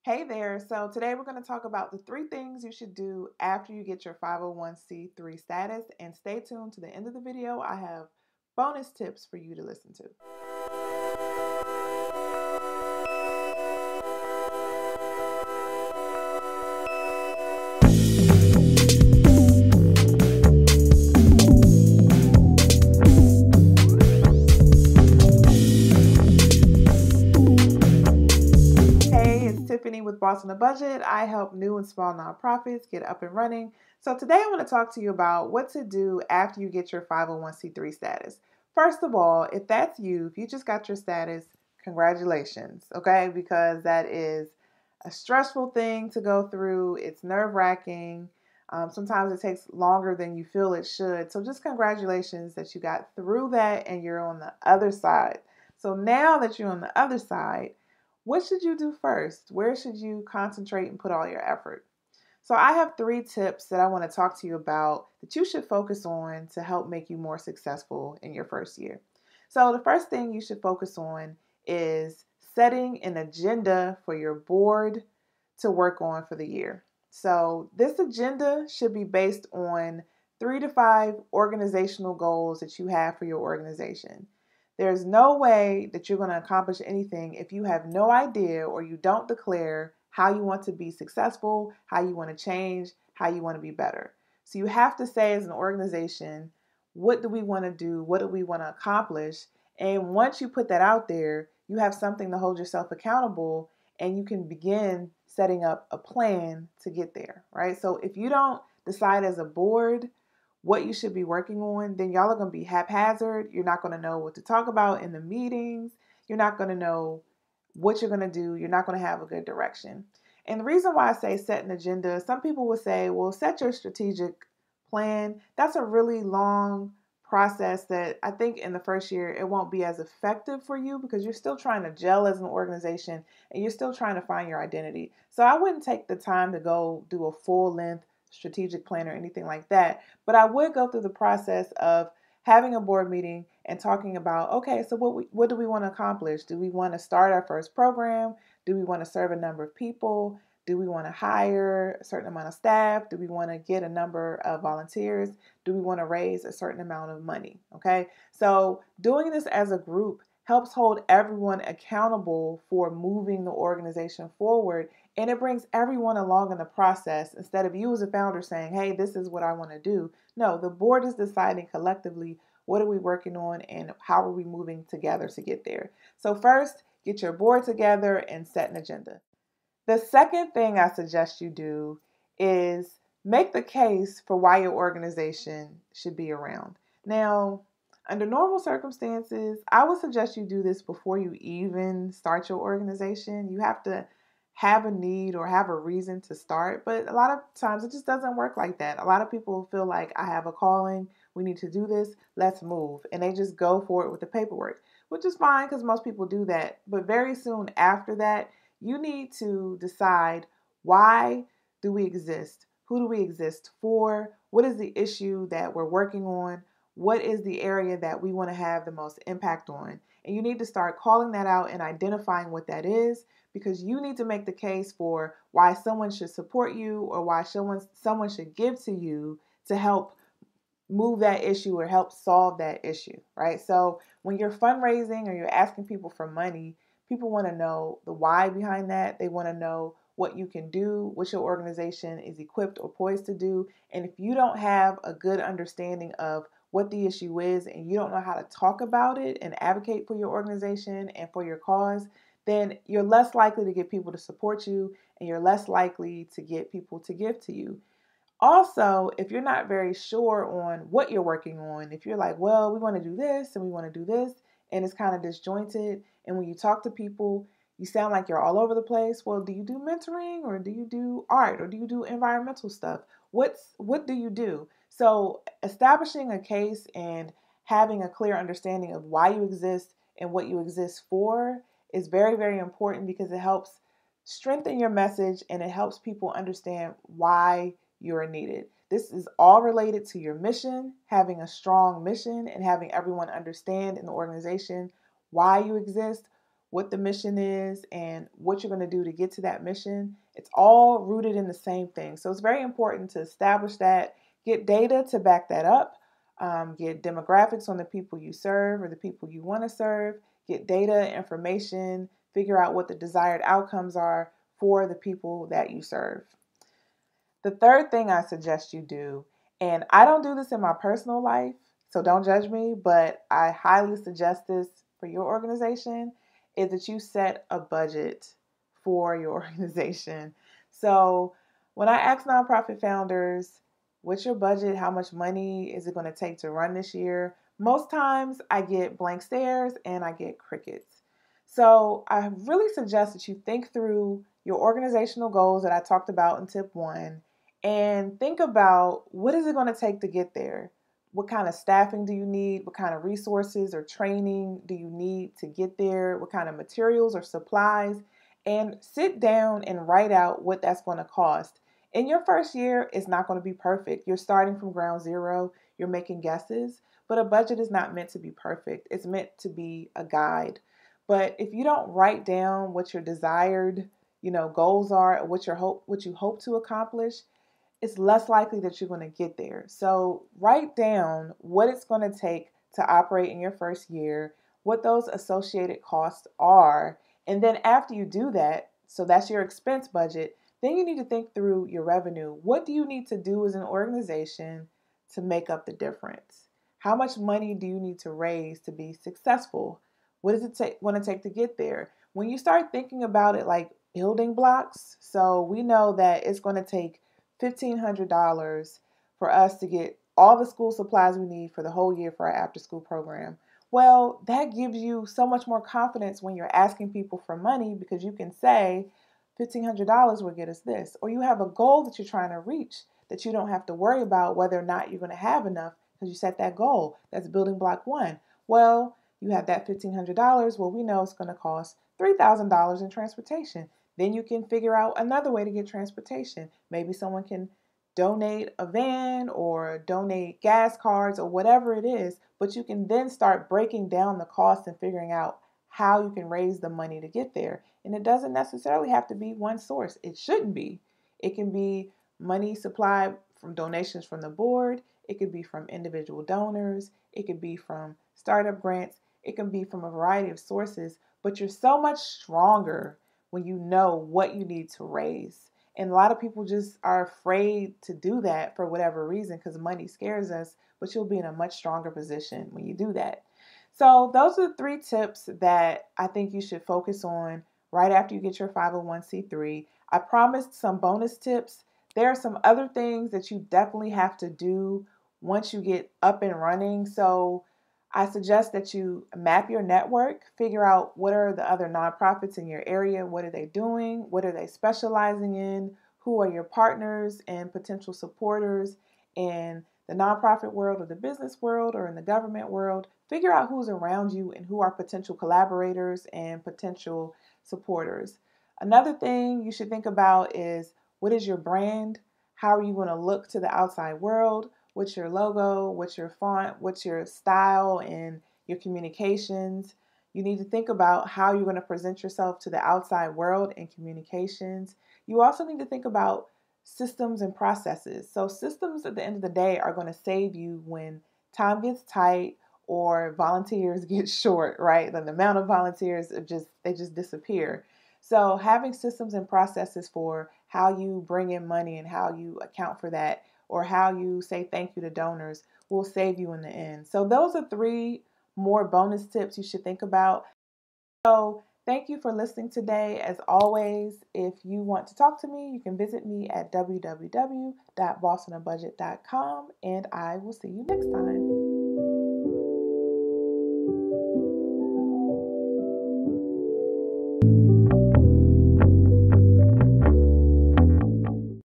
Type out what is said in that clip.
Hey there. So today we're going to talk about the 3 things you should do after you get your 501c3 status. And stay tuned to the end of the video. I have bonus tips for you to listen to. Hey, it's Tiffany with Boss on a Budget. I help new and small nonprofits get up and running. So today I want to talk to you about what to do after you get your 501c3 status. First of all, if that's you, if you just got your status, congratulations, okay? Because that is a stressful thing to go through. It's nerve-wracking. Sometimes it takes longer than you feel it should. So just congratulations that you got through that and you're on the other side. So now that you're on the other side, what should you do first? Where should you concentrate and put all your effort? So, I have 3 tips that I want to talk to you about that you should focus on to help make you more successful in your first year. So, the first thing you should focus on is setting an agenda for your board to work on for the year. So, this agenda should be based on 3 to 5 organizational goals that you have for your organization. There's no way that you're going to accomplish anything if you have no idea or you don't declare how you want to be successful, how you want to change, how you want to be better. So you have to say as an organization, what do we want to do? What do we want to accomplish? And once you put that out there, you have something to hold yourself accountable and you can begin setting up a plan to get there, right? So if you don't decide as a board what you should be working on, then y'all are going to be haphazard. You're not going to know what to talk about in the meetings. You're not going to know what you're going to do. You're not going to have a good direction. And the reason why I say set an agenda, some people will say, well, set your strategic plan. That's a really long process that I think in the first year it won't be as effective for you because you're still trying to gel as an organization and you're still trying to find your identity. So I wouldn't take the time to go do a full length strategic plan or anything like that. But I would go through the process of having a board meeting and talking about, okay, so what do we want to accomplish? Do we want to start our first program? Do we want to serve a number of people? Do we want to hire a certain amount of staff? Do we want to get a number of volunteers? Do we want to raise a certain amount of money? Okay, so doing this as a group helps hold everyone accountable for moving the organization forward, and it brings everyone along in the process instead of you as a founder saying, hey, this is what I want to do. No, the board is deciding collectively what are we working on and how are we moving together to get there. So first, get your board together and set an agenda. The second thing I suggest you do is make the case for why your organization should be around. Now, under normal circumstances, I would suggest you do this before you even start your organization. You have to have a need or have a reason to start, but a lot of times it just doesn't work like that. A lot of people feel like I have a calling, we need to do this, let's move, and they just go for it with the paperwork, which is fine because most people do that. But very soon after that, you need to decide, why do we exist? Who do we exist for? What is the issue that we're working on? What is the area that we want to have the most impact on? And you need to start calling that out and identifying what that is, because you need to make the case for why someone should support you or why someone should give to you to help move that issue or help solve that issue, right? So when you're fundraising or you're asking people for money, people want to know the why behind that. They want to know what you can do, what your organization is equipped or poised to do. And if you don't have a good understanding of what the issue is and you don't know how to talk about it and advocate for your organization and for your cause, then you're less likely to get people to support you and you're less likely to get people to give to you. Also, if you're not very sure on what you're working on, if you're like, well, we want to do this and we want to do this, and it's kind of disjointed, and when you talk to people, you sound like you're all over the place. Well, do you do mentoring or do you do art or do you do environmental stuff? What do you do? So establishing a case and having a clear understanding of why you exist and what you exist for is very, very important because it helps strengthen your message and it helps people understand why you are needed. This is all related to your mission, having a strong mission and having everyone understand in the organization why you exist, what the mission is, and what you're going to do to get to that mission. It's all rooted in the same thing. So it's very important to establish that, get data to back that up, get demographics on the people you serve or the people you want to serve, get data, information, figure out what the desired outcomes are for the people that you serve. The third thing I suggest you do, and I don't do this in my personal life, so don't judge me, but I highly suggest this for your organization, is that you set a budget for your organization. So when I ask nonprofit founders, what's your budget? How much money is it going to take to run this year? Most times I get blank stares and I get crickets. So I really suggest that you think through your organizational goals that I talked about in tip one and think about what is it going to take to get there? What kind of staffing do you need? What kind of resources or training do you need to get there? What kind of materials or supplies? And sit down and write out what that's going to cost. In your first year, it's not going to be perfect. You're starting from ground zero, you're making guesses, but a budget is not meant to be perfect. It's meant to be a guide. But if you don't write down what your desired, goals are, or what you hope to accomplish, it's less likely that you're going to get there. So write down what it's going to take to operate in your first year, what those associated costs are. And then after you do that, so that's your expense budget, then you need to think through your revenue. What do you need to do as an organization to make up the difference? How much money do you need to raise to be successful? What does it want to take to get there? When you start thinking about it like building blocks, so we know that it's going to take $1,500 for us to get all the school supplies we need for the whole year for our after school program. Well, that gives you so much more confidence when you're asking people for money because you can say $1,500 will get us this. Or you have a goal that you're trying to reach that you don't have to worry about whether or not you're going to have enough because you set that goal. That's building block one. Well, you have that $1,500. Well, we know it's going to cost $3,000 in transportation. Then you can figure out another way to get transportation. Maybe someone can donate a van or donate gas cards or whatever it is, but you can then start breaking down the cost and figuring out how you can raise the money to get there. And it doesn't necessarily have to be one source. It shouldn't be. It can be money supplied from donations from the board. It could be from individual donors. It could be from startup grants. It can be from a variety of sources, but you're so much stronger when you know what you need to raise. And a lot of people just are afraid to do that for whatever reason because money scares us, but you'll be in a much stronger position when you do that. So those are the 3 tips that I think you should focus on right after you get your 501c3. I promised some bonus tips. There are some other things that you definitely have to do once you get up and running. So I suggest that you map your network, figure out what are the other nonprofits in your area, what are they doing, what are they specializing in, who are your partners and potential supporters in the nonprofit world or the business world or in the government world. Figure out who's around you and who are potential collaborators and potential supporters. Another thing you should think about is what is your brand? How are you going to look to the outside world? What's your logo? What's your font? What's your style and your communications? You need to think about how you're going to present yourself to the outside world in communications. You also need to think about systems and processes. So systems at the end of the day are going to save you when time gets tight or volunteers get short, right? Then the amount of volunteers they just disappear. So having systems and processes for how you bring in money and how you account for that or how you say thank you to donors will save you in the end. So those are 3 more bonus tips you should think about. So thank you for listening today. As always, if you want to talk to me, you can visit me at www.bossonabudget.com and I will see you next time.